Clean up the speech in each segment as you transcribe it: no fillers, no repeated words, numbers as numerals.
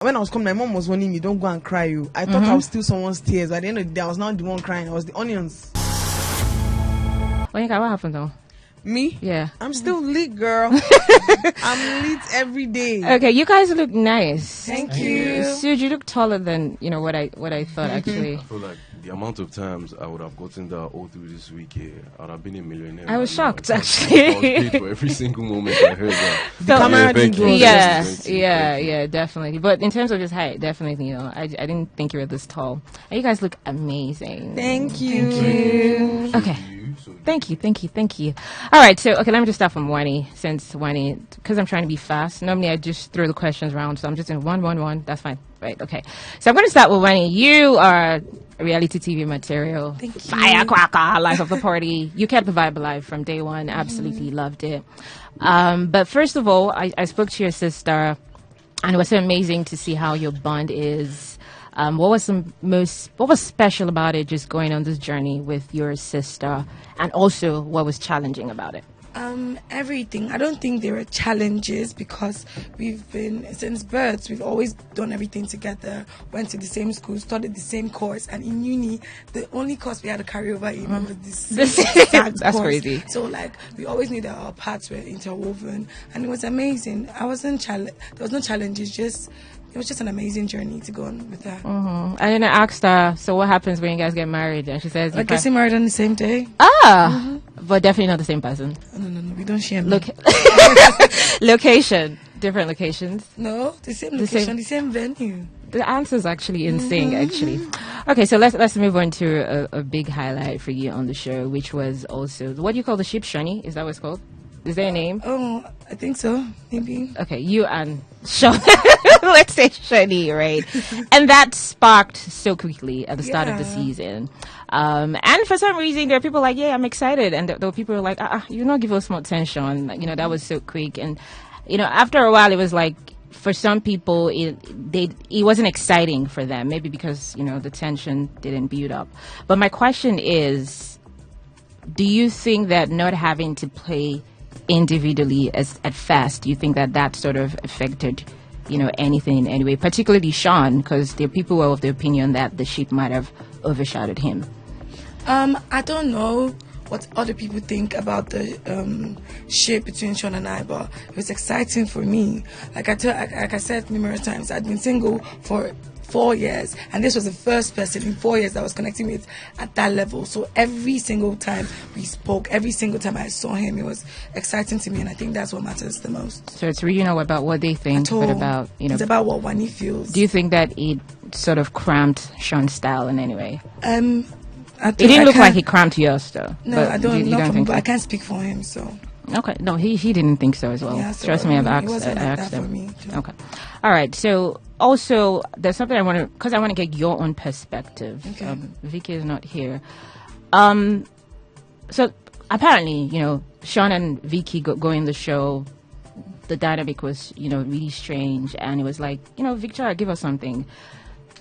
When I was coming, my mom was warning me, don't go and cry. You. I thought I would steal someone's tears. But at the end of the day, I was not the one crying. I was the onions. Onyeka, what happened though? Me? Yeah. I'm still lit, girl. I'm lit every day. Okay, you guys look nice. Thank you. Suj, you look taller than what I thought actually. I feel like the amount of times I would have gotten that all through this week here, I would have been a millionaire. I was shocked I actually. was paid for every single moment I heard that. Thank you. Yeah, definitely. But in terms of his height, definitely, I didn't think you were this tall. And you guys look amazing. Thank you. Okay. Thank you. All right, so let me just start from Wani, because I'm trying to be fast. Normally I just throw the questions around, so I'm just in one. That's fine, right? Okay. So I'm going to start with Wani. You are reality TV material. Thank you. Firecracker, life of the party. You kept the vibe alive from day one. Absolutely loved it. But first of all, I spoke to your sister, and it was so amazing to see how your bond is. What was special about it, just going on this journey with your sister, and also what was challenging about it? Everything. I don't think there are challenges because we've been, since birth, we've always done everything together, went to the same school, studied the same course, and in uni, the only course we had to carry over in was this That's course. crazy. So we always knew that our paths were interwoven, and it was amazing. There was no challenges, it was just an amazing journey to go on with that. And then I asked her, so what happens when you guys get married? And she says, Getting married on the same day. But definitely not the same person. No, we don't share. Location, different locations. No, the same location, the same venue. The answer's actually in sync, actually. Okay, so let's move on to a big highlight for you on the show, which was also, what do you call the ship, Shani? Is that what it's called? Is there a name? Oh, I think so. Maybe. Okay, you and Sean. Let's say Shani, right? And that sparked so quickly at the start of the season. And for some reason, there are people like, yeah, I'm excited. And there were people who were like, you not give us more attention. That was so quick. And, after a while, it was like, for some people, it wasn't exciting for them. Maybe because, the tension didn't build up. But my question is, do you think that not having to play individually at first, do you think that sort of affected anything in any way, particularly Sean, because there are people who are of the opinion that the ship might have overshadowed him? I don't know what other people think about the ship between Sean and I, but it was exciting for me. Like I said numerous times, I'd been single for 4 years, and this was the first person in 4 years that I was connecting with at that level. So every single time we spoke, every single time I saw him, it was exciting to me, and I think that's what matters the most. So it's really not about what they think, but about it's about what Wani feels. Do you think that it sort of cramped Sean's style in any way? It didn't look like he cramped yours, though. No, I don't. You don't think but so? I can't speak for him, so. Okay, no, he didn't think so as well. Yeah, so Trust me, I've asked. It wasn't I like asked that him. for me. Too. Okay, all right. So also, there's something I want to get your own perspective. Okay. Vicky is not here. So apparently, Sean and Vicky going the show, the dynamic was, really strange, and it was like, Victoria, give us something.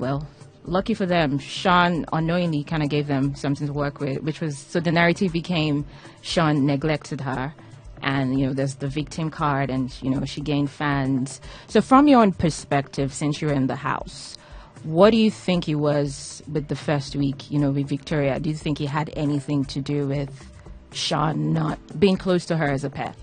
Well, lucky for them, Sean unknowingly kind of gave them something to work with, which was, so the narrative became Sean neglected her, and there's the victim card, and she gained fans. So from your own perspective, since you were in the house, what do you think it was with the first week, with Victoria? Do you think it had anything to do with Sean not being close to her as a pair?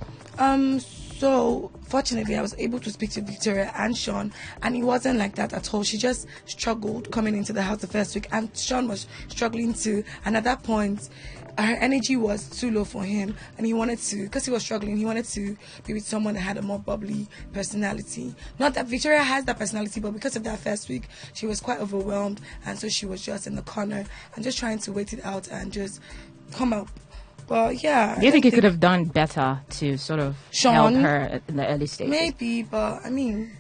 So, fortunately, I was able to speak to Victoria and Sean, and it wasn't like that at all. She just struggled coming into the house the first week, and Sean was struggling too. And at that point, her energy was too low for him, and he wanted to, because he was struggling, he wanted to be with someone that had a more bubbly personality. Not that Victoria has that personality, but because of that first week, she was quite overwhelmed, and so she was just in the corner and just trying to wait it out and just come out. But yeah. Do you think he could have done better to sort of help her in the early stages? Maybe, but I mean,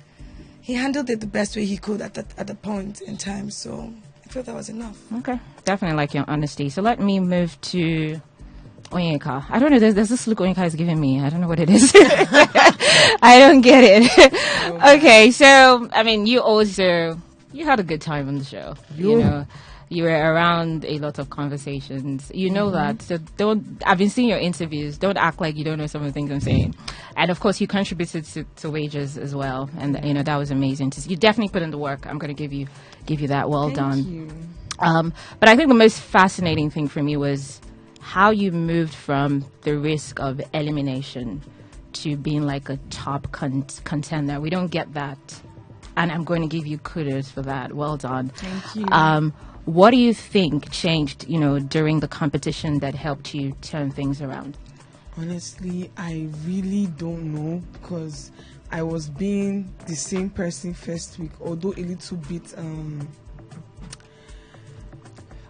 he handled it the best way he could at the point in time. So I feel that was enough. Okay, definitely like your honesty. So let me move to Onyeka. I don't know. There's this look Onyeka is giving me. I don't know what it is. I don't get it. Okay, so I mean, you had a good time on the show. you were around a lot of conversations. You know that. So I've been seeing your interviews. Don't act like you don't know some of the things I'm saying. And of course, you contributed to wages as well. And, that was amazing. You definitely put in the work. I'm going to give you that. Well done. Thank you. But I think the most fascinating thing for me was how you moved from the risk of elimination to being like a top contender. We don't get that. And I'm going to give you kudos for that. Well done. Thank you. What do you think changed, during the competition that helped you turn things around? Honestly, I really don't know, because I was being the same person first week, although a little bit.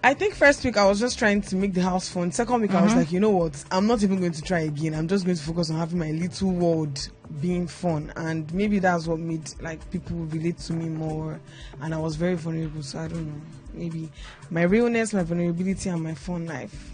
I think first week I was just trying to make the house fun. Second week I was like, you know what? I'm not even going to try again. I'm just going to focus on having my little world being fun. And maybe that's what made people relate to me more. And I was very vulnerable. So I don't know. Maybe my realness, my vulnerability, and my fun life.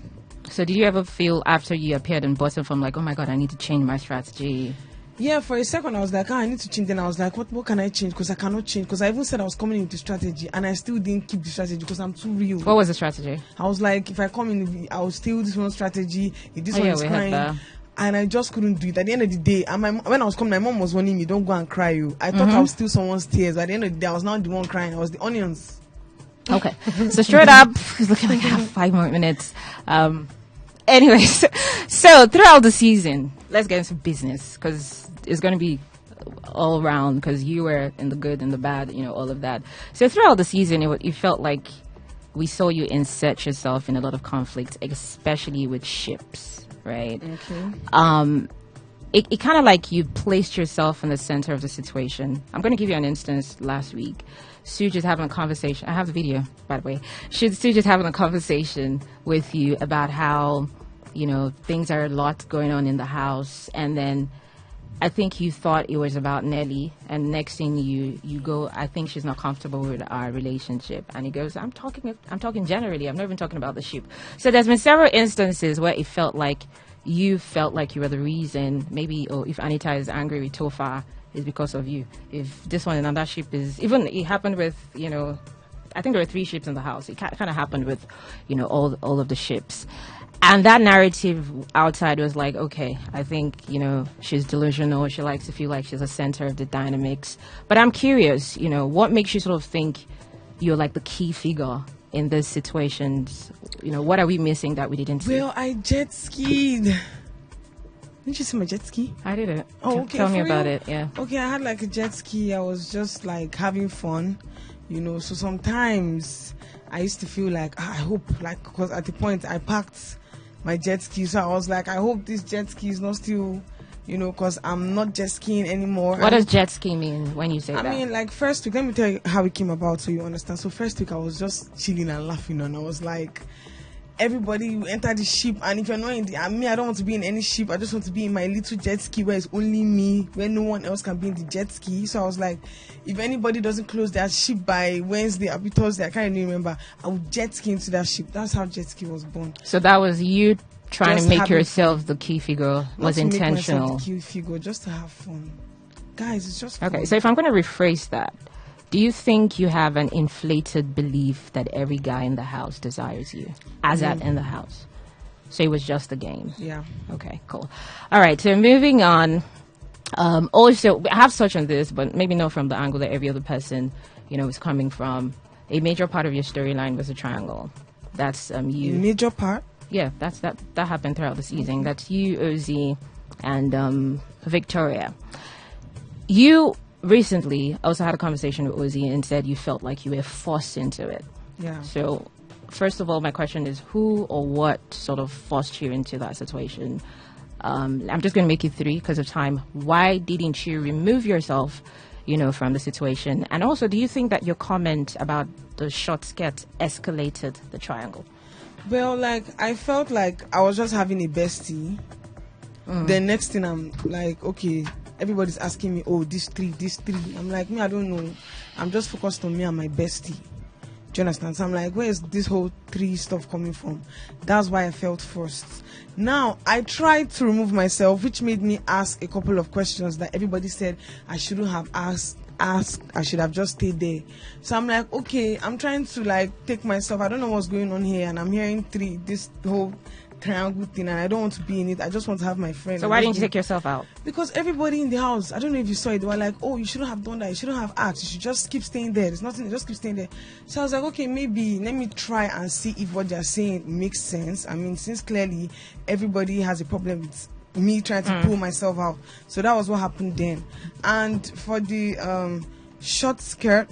So did you ever feel after you appeared in Boston from oh my God, I need to change my strategy? Yeah, for a second I was like, I need to change. Then I was like, what can I change? Because I cannot change. Because I even said I was coming in with the strategy, and I still didn't keep the strategy because I'm too real. What was the strategy? I was like, if I come in, I will steal this one strategy. If this one is crying. And I just couldn't do it. At the end of the day, and when I was coming, my mom was warning me, don't go and cry. I thought I would steal someone's tears. But at the end of the day, I was not the one crying. I was the onions. Okay. So straight up, it's looking like I have 5 more minutes. Anyways, so throughout the season, let's get into business, because it's going to be all around, because you were in the good and the bad, all of that. So throughout the season, it felt like we saw you insert yourself in a lot of conflict, especially with ships, right? Okay. It kind of like you placed yourself in the center of the situation. I'm going to give you an instance last week. Sue just having a conversation. I have the video, by the way. Sue just having a conversation with you about how, things are a lot going on in the house. And then I think you thought it was about Nelly. And next thing you go, I think she's not comfortable with our relationship. And he goes, I'm talking generally. I'm not even talking about the ship. So there's been several instances where it felt like you were the reason. Maybe, if Anita is angry with Tofa, is because of you. If this one and another ship is, even it happened with, I think there were 3 ships in the house. It kind of happened with, all of the ships. And that narrative outside was like, okay, I think, she's delusional. She likes to feel like she's the center of the dynamics. But I'm curious, what makes you sort of think you're like the key figure in these situations? What are we missing that we didn't see? Well, I jet skied. Didn't you see my jet ski? I didn't. Oh, okay. Tell me about it. Yeah. Okay, I had a jet ski. I was just having fun, So sometimes I used to feel I hope, because at the point I packed my jet ski, so I was like, I hope this jet ski is not still, because I'm not jet skiing anymore. What does jet ski mean when you say that? I mean, first week, let me tell you how it came about so you understand. So first week I was just chilling and laughing, and I was like, everybody enter the ship, and if you're not in I don't want to be in any ship. I just want to be in my little jet ski where it's only me, where no one else can be in the jet ski. So I was like, if anybody doesn't close their ship by Wednesday or Thursday, I can't even remember, I would jet ski into that ship. That's how jet ski was born. So that was you trying just to make yourself the key figure. Was intentional. Make myself the key figure, just to have fun, guys. It's just fun. Okay. So if I'm going to rephrase that, do you think you have an inflated belief that every guy in the house desires you, as at in the house? So it was just a game. Yeah. Okay, cool. All right, so moving on. Also, I have touched on this, but maybe not from the angle that every other person, is coming from. A major part of your storyline was a triangle. That's you. Major part? Yeah, that happened throughout the season. That's you, Ozzy, and Victoria. You recently also had a conversation with Ozzy and said you felt like you were forced into it. Yeah. So, first of all, my question is, who or what sort of forced you into that situation? I'm just going to make it 3 because of time. Why didn't you remove yourself, from the situation? And also, do you think that your comment about the short skirt escalated the triangle? Well, I felt like I was just having a bestie. The next thing I'm like, okay, everybody's asking me, oh, this 3. I'm like, I don't know. I'm just focused on me and my bestie. Do you understand? So I'm like, where is this whole 3 stuff coming from? That's why I felt forced. Now, I tried to remove myself, which made me ask a couple of questions that everybody said I shouldn't have asked. asked, I should have just stayed there. So I'm like, okay, I'm trying to like take myself. I don't know what's going on here, and I'm hearing this whole triangle thing, and I don't want to be in it. I just want to have my friend. So why didn't you take yourself out? Because everybody in the house, I don't know if you saw it, they were like, oh, you shouldn't have done that. You shouldn't have asked. You should just keep staying there. There's nothing. Just keep staying there. So I was like, okay, maybe let me try and see if what they're saying makes sense. I mean, since clearly everybody has a problem with me trying to pull myself out. So that was what happened then. And for the short skirt,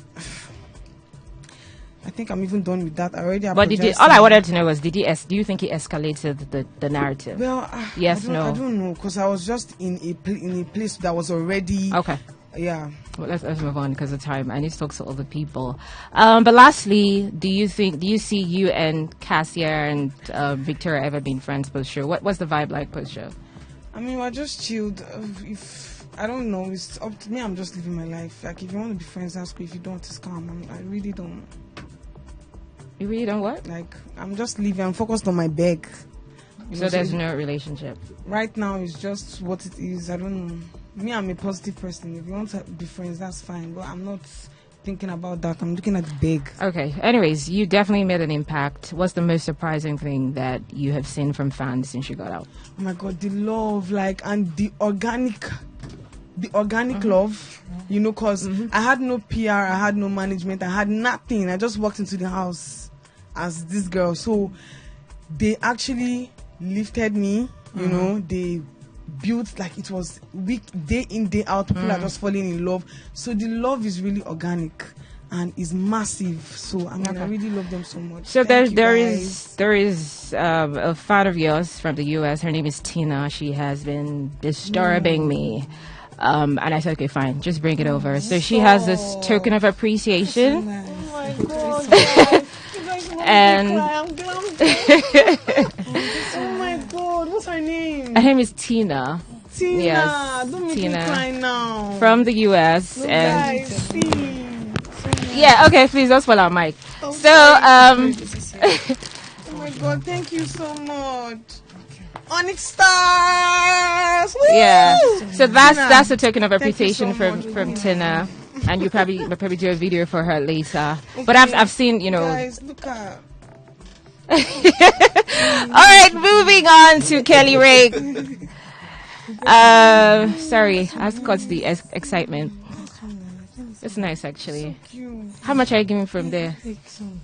I think I'm even done with that. I already apologized. But all I wanted to know was, do you think he escalated the narrative? Well, yes, I no. don't know, because I was just in a place that was already okay. Yeah. Well, let's move on because of time. I need to talk to other people. But lastly, do you see you and Cassia and Victoria ever being friends post show? What's the vibe like post show? I mean, we're just chilled. If I don't know, it's up to me. I'm just living my life. Like, if you want to be friends, that's cool. If you don't, it's calm. I really don't. You really don't what? Like, I'm just living. I'm focused on my bag. So there's no relationship? Right now, it's just what it is. I don't know. Me, I'm a positive person. If you want to be friends, that's fine. But I'm not thinking about that. I'm looking at the bag. Okay. Anyways, you definitely made an impact. What's the most surprising thing that you have seen from fans since you got out? Oh my God, the love, like, and the organic love, you know, because I had no PR, I had no management, I had nothing. I just walked into the house as this girl. So they actually lifted me, you know, they built, like, it was week, day in, day out. People are just falling in love. So the love is really organic and is massive. So I mean, I really love them so much. So there is a fan of yours from the US. Her name is Tina. She has been disturbing me. And I said, okay, fine, just bring it over. So she has this token of appreciation. Oh my God. And oh my God, what's her name? her name is Tina. Tina. Yes, Don't make Tina. me cry now. From the US. Look, And guys, see. yeah, okay, please don't spoil our mic. Oh, So oh my God, thank you so much. Onyx Stars. Woo! yeah. So that's Tina, a token of thank you appreciation so from much. Tina. And we'll probably do a video for her later. Okay. But I've seen, you know. Guys, look at. All right, moving on to Kelly Ray. Sorry, I got the excitement. It's nice, actually. So cute. How much are you giving from there? Take some.